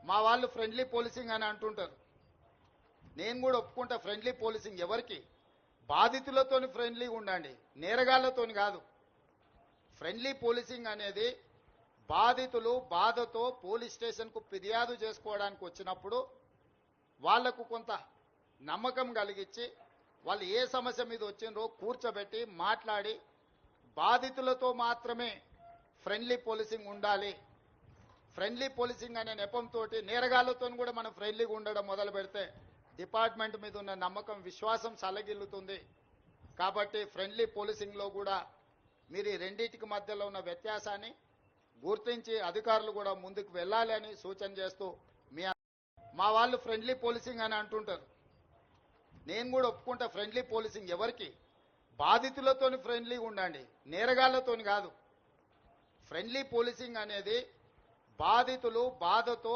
మా వాళ్ళు friendly policing అని అంటుంటారు. నేను కూడా ఒప్పుకుంటా, ఫ్రెండ్లీ పోలీసింగ్ ఎవరికి? బాధితులతోని ఫ్రెండ్లీగా ఉండండి, నేరగాళ్లతోని కాదు. ఫ్రెండ్లీ పోలీసింగ్ అనేది బాధితులు బాధతో పోలీస్ స్టేషన్కు ఫిర్యాదు చేసుకోవడానికి వచ్చినప్పుడు వాళ్లకు కొంత నమ్మకం కలిగించి వాళ్ళు ఏ సమస్య మీద వచ్చిందో కూర్చోబెట్టి మాట్లాడి బాధితులతో మాత్రమే ఫ్రెండ్లీ పోలీసింగ్ ఉండాలి. ఫ్రెండ్లీ పోలీసింగ్ అనే నెపంతో నేరగాళ్లతో కూడా మనం ఫ్రెండ్లీగా ఉండడం మొదలు పెడితే డిపార్ట్మెంట్ మీద ఉన్న నమ్మకం విశ్వాసం సలగిల్లుతుంది. కాబట్టి ఫ్రెండ్లీ పోలీసింగ్లో కూడా మీరు ఈ రెండింటికి మధ్యలో ఉన్న వ్యత్యాసాన్ని గుర్తించి అధికారులు కూడా ముందుకు వెళ్ళాలి అని సూచన చేస్తూ మా వాళ్ళు ఫ్రెండ్లీ పోలీసింగ్ అని అంటుంటారు. నేను కూడా ఒప్పుకుంటా, ఫ్రెండ్లీ పోలీసింగ్ ఎవరికి? బాధితులతోని ఫ్రెండ్లీగా ఉండండి, నేరగాళ్లతోని కాదు. ఫ్రెండ్లీ పోలీసింగ్ అనేది బాధితులు బాధతో